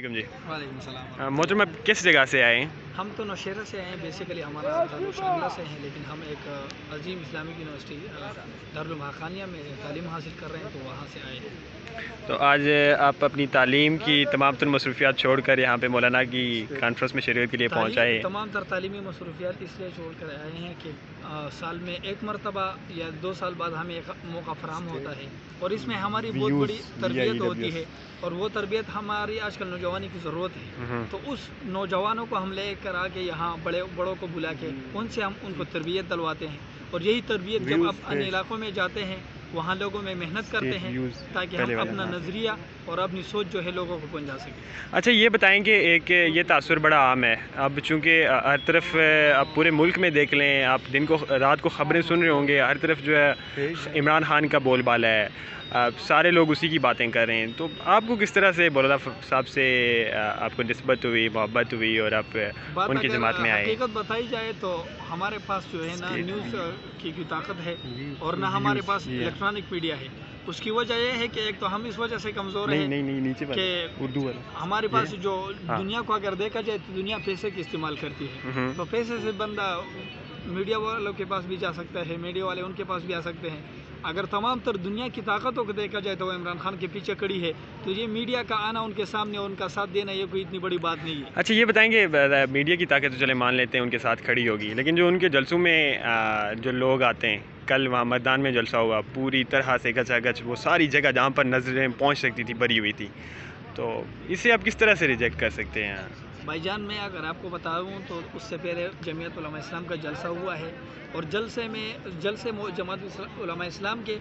जी। वालेकुम सलाम। मोहतरम, आप किस जगह से आए हैं? हम तो नौशहरा से आए हैं। बेसिकली हमारा दारुल शामिला से हैं, लेकिन हम एक अजीम इस्लामिक यूनिवर्सिटी दारुल हाक़ानिया में तालीम हासिल कर रहे हैं, तो वहाँ से आए हैं। तो आज आप अपनी तालीम की तमाम तर मसरूफियात छोड़कर यहाँ पे मौलाना की कॉन्फ्रेंस में शिरकत के लिए पहुँच आए हैं। तमाम तर तालीमी मसरूफियात इसलिए छोड़ कर आए हैं कि साल में एक मरतबा या 2 साल बाद हमें एक मौका फराहम होता है, और इसमें हमारी बहुत बड़ी तरबियत होती है, और वो तरबियत हमारी आजकल नौजवानी की ज़रूरत है। तो उस नौजवानों को हम लेकर आके यहाँ बड़ों को बुला के उनसे हम उनको तरबियत दिलवाते हैं, और यही तरबियत जब आप अन्य इलाकों में जाते हैं वहाँ लोगों में मेहनत करते हैं ताकि हम अपना नज़रिया और अपनी सोच जो है लोगों को पहुँचा सकें। अच्छा, ये बताएं कि एक ये तासुर बड़ा आम है अब, चूँकि हर तरफ आप पूरे मुल्क में देख लें, आप दिन को रात को ख़बरें सुन रहे होंगे, हर तरफ जो है इमरान खान का बोलबाला है, सारे लोग उसी की बातें कर रहे हैं। तो आपको किस तरह से मौलाना साहब से आपको निस्बत हुई, मोहब्बत हुई और आप उनकी जमात में आए? हकीकत बताई जाए तो हमारे पास जो है ना न्यूज़ की ताकत है, और ना हमारे पास इलेक्ट्रॉनिक मीडिया है। उसकी वजह यह है कि एक तो हम इस वजह से कमज़ोर हैं कि उर्दू हमारे पास जो दुनिया को अगर देखा जाए तो दुनिया पैसे की इस्तेमाल करती है, तो पैसे से बंदा मीडिया वालों के पास भी जा सकता है, मीडिया वाले उनके पास भी आ सकते हैं। अगर तमाम तर दुनिया की ताकतों को देखा जाए तो वो इमरान खान के पीछे खड़ी है, तो ये मीडिया का आना उनके सामने और उनका साथ देना ये कोई इतनी बड़ी बात नहीं है। अच्छा, ये बताएंगे, मीडिया की ताकत तो चले मान लेते हैं उनके साथ खड़ी होगी, लेकिन जो उनके जलसों में जो लोग आते हैं, कल वहाँ मैदान में जलसा हुआ, पूरी तरह से गचागच वो सारी जगह जहाँ पर नजरें पहुँच सकती थी भरी हुई थी, तो इसे आप किस तरह से रिजेक्ट कर सकते हैं? भाईजान, मैं अगर आपको बताऊं तो उससे पहले जमीयत उलमा इस्लाम का जलसा हुआ है, और जलसे जमात उलमा इस्लाम के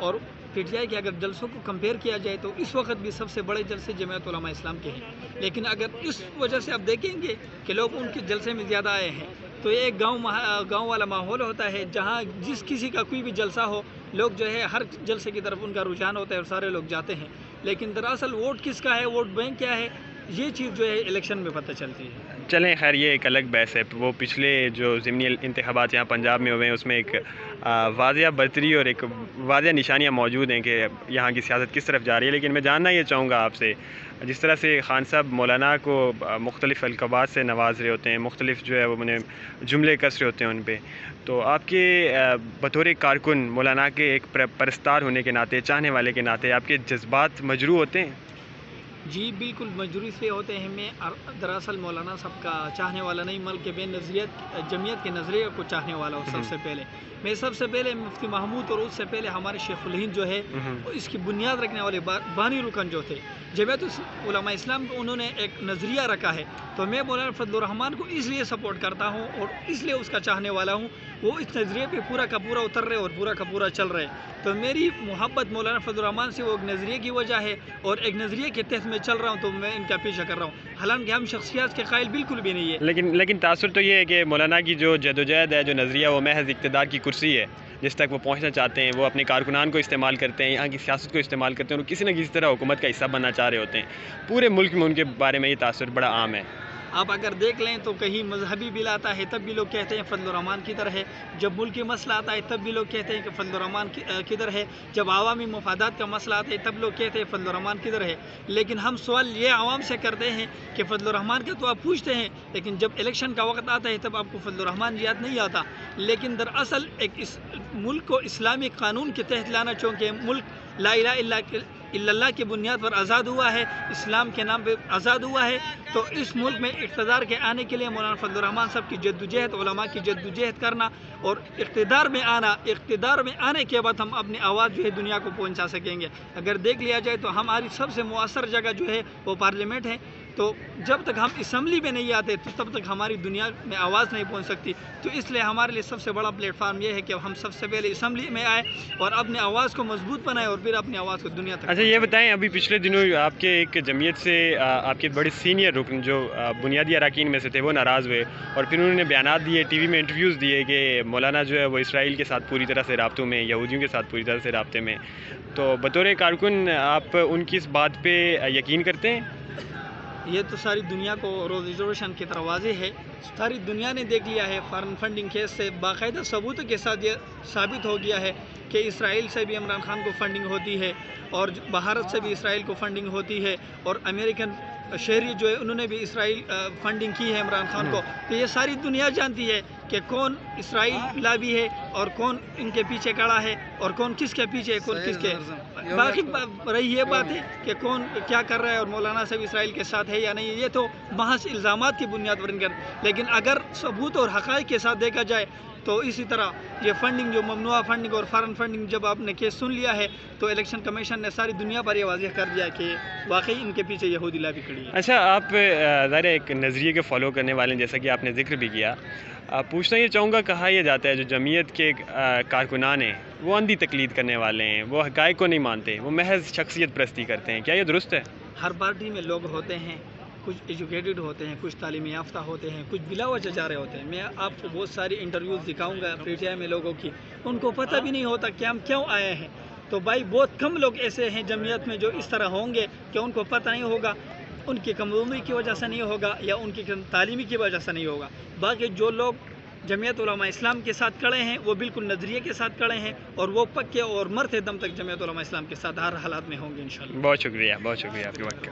और पीटीआई के अगर जलसों को कंपेयर किया जाए तो इस वक्त भी सबसे बड़े जलसे जमीयत उलमा इस्लाम के हैं। लेकिन अगर इस वजह से आप देखेंगे कि लोग उनके जलसे में ज़्यादा आए हैं, तो ये एक गांव वाला माहौल होता है जहां जिस किसी का कोई भी जलसा हो, लोग जो है हर जलसे की तरफ उनका रुझान होता है और सारे लोग जाते हैं। लेकिन दरअसल वोट किसका है, वोट बैंक क्या है, ये चीज़ जो है इलेक्शन में पता चलती है। चलें, खैर ये एक अलग बहस है। वो पिछले जो ज़िमनी इंतखाबात यहाँ पंजाब में हुए हैं, उसमें एक वाज़िया बर्तरी और एक वाज़िया निशानियाँ मौजूद हैं कि यहाँ की सियासत किस तरफ जा रही है। लेकिन मैं जानना ये चाहूँगा आपसे, जिस तरह से खान साहब मौलाना को मुख्तलिफ़ अलक़ाबात से नवाज रहे होते हैं, मुख्तलिफ़ जो है वो उन्हें जुमले कस रहे होते हैं उन पर, तो आपके बतौर कारकुन मौलाना के एक परस्तार होने के नाते, चाहने वाले के नाते, आपके जज्बात मजरूह होते हैं? जी बिल्कुल मजबूरी से होते हैं। मैं दरअसल मौलाना साहब का चाहने वाला नहीं, बल्कि जमीयत के नज़रिए को चाहने वाला हूँ। सबसे पहले मुफ्ती महमूद और उससे पहले हमारे शेखुल हिंद जो है, इसकी बुनियाद रखने वाले बानी रुकन जो थे जमीयत उलमा इस्लाम को, उन्होंने एक नज़रिया रखा है। तो मैं मौलाना फजलुर रहमान को इसलिए सपोर्ट करता हूँ और इसलिए उसका चाहने वाला हूँ। वो इस नज़रिए पे पूरा का पूरा उतर रहे और पूरा का पूरा चल रहे। तो मेरी मोहब्बत मौलाना फजलुर रहमान से वो एक नज़रिए की वजह है, और एक नज़रिए के तहत मैं चल रहा हूँ, तो मैं इनका पीछा कर रहा हूँ। हालांकि हम शख्सियत के कायल बिल्कुल भी नहीं है। लेकिन तासुर तो ये है कि मौलाना की जो जदोजहद है, जो नज़रिया, वो महज इक़्तिदार की कुर्सी है, जिस तक वो पहुँचना चाहते हैं। वो अपने कारकुनान को इस्तेमाल करते हैं, यहाँ की सियासत को इस्तेमाल करते हैं, और किसी न किसी तरह हुकूमत का हिस्सा बनना चाह रहे होते हैं। पूरे मुल्क में उनके बारे में ये तासुर बड़ा आम है। आप अगर देख लें तो कहीं मजहबी बिल आता है तब भी लोग कहते हैं फजलुर रहमान किधर है, जब मुल्की मसला आता है तब भी लोग कहते हैं कि फजलुर रहमान किधर है, जब आवामी मफादात का मसला आता है तब लोग कहते हैं फजलुर रहमान किधर है। लेकिन हम सवाल ये आवाम से करते हैं कि फजलुर रहमान का तो आप पूछते हैं, लेकिन जब इलेक्शन का वक्त आता है तब आपको फजलुर रहमान याद नहीं आता। लेकिन दरअसल एक इस मुल्क को इस्लामी कानून के तहत लाना, चूँकि मुल्क ला इलाहा इल्लल्लाह की बुनियाद पर आज़ाद हुआ है, इस्लाम के नाम पे आज़ाद हुआ है, तो इस मुल्क में इक़्तिदार के आने के लिए मौलाना फजलुर रहमान साहब की जद्दोजहद, उलमा की जद्दोजहद करना और इक़्तिदार में आने के बाद हम अपनी आवाज़ जो है दुनिया को पहुंचा सकेंगे। अगर देख लिया जाए तो हमारी सबसे मुअस्सर जगह जो है वो पार्लियामेंट है, तो जब तक हम असम्बली में नहीं आते तो तब तक हमारी दुनिया में आवाज़ नहीं पहुंच सकती। तो इसलिए हमारे लिए सबसे बड़ा प्लेटफार्म ये है कि हम सबसे पहले असम्बली में आए और अपनी आवाज़ को मजबूत बनाए और फिर अपनी आवाज़ को दुनिया तक। अच्छा, ये बताएं, अभी पिछले दिनों आपके एक जमीयत से आपके बड़े सीनियर रुकन जो बुनियादी अरकान में से थे, वो नाराज़ हुए और फिर उन्होंने बयानात दिए, टीवी में इंटरव्यूज़ दिए कि मौलाना जो है वो इसराइल के साथ पूरी तरह से राब्तों में, यहूदियों के साथ पूरी तरह से राब्ते में। तो बतौर कारकुन आप उनकी इस बात पर यकीन करते हैं? ये तो सारी दुनिया को रोज़ की तरह वाज़ेह है। सारी दुनिया ने देख लिया है। फॉरेन फंडिंग केस से बाकायदा सबूतों के साथ ये साबित हो गया है कि इसराइल से भी इमरान खान को फंडिंग होती है और भारत से भी इसराइल को फंडिंग होती है और अमेरिकन شہری جو ہے انہوں نے بھی اسرائیل فنڈنگ کی ہے عمران خان کو، تو یہ ساری دنیا جانتی ہے کہ کون اسرائیل لابی ہے اور کون ان کے پیچھے کھڑا ہے اور کون کس کے پیچھے ہے، کون کس کے. باقی رہی یہ بات ہے کہ کون کیا کر رہا ہے اور مولانا صاحب اسرائیل کے ساتھ ہے یا نہیں، یہ تو محض الزامات کی بنیاد پر انکر. لیکن اگر ثبوت اور حقائق کے ساتھ دیکھا جائے تو اسی طرح یہ فنڈنگ جو ممنوع فنڈنگ اور فارن فنڈنگ جب آپ نے کیس سن لیا ہے تو الیکشن کمیشن نے ساری دنیا پر یہ واضح کر دیا کہ واقعی ان کے پیچھے یہودی لابی کھڑی ہے. اچھا، آپ ظاہر ایک نظریے کے فالو کرنے والے ہیں، جیسا کہ آپ نے ذکر بھی کیا. پوچھنا یہ چاہوں گا، کہا یہ جاتا ہے جو جمعیت کے کارکنان ہیں وہ اندھی تقلید کرنے والے ہیں، وہ حقائق کو نہیں مانتے، وہ محض شخصیت پرستی کرتے ہیں، کیا یہ درست ہے؟ ہر پارٹی میں لوگ ہوتے ہیں، کچھ ایجوکیٹڈ ہوتے ہیں، کچھ تعلیم یافتہ ہوتے ہیں، کچھ بلا وجہ جا رہے ہوتے ہیں. میں آپ کو بہت ساری انٹرویوز دکھاؤں گا پی ٹی آئی میں لوگوں کی، ان کو پتہ بھی نہیں ہوتا کہ ہم کیوں آئے ہیں. تو بھائی بہت کم لوگ ایسے ہیں جمعیت میں جو اس طرح ہوں گے کہ ان کو پتہ نہیں ہوگا، ان کی کم عمری کی وجہ سے نہیں ہوگا یا ان کی تعلیمی کی وجہ سے نہیں ہوگا. باقی جو لوگ جمعیت علماء اسلام کے ساتھ کھڑے ہیں وہ بالکل نظریے کے ساتھ کھڑے ہیں اور وہ پکے اور مرتے دم تک جمعیت علماء اسلام کے ساتھ ہر حالات میں ہوں گے انشاءاللہ. بہت شکریہ آپ کے وقت کا.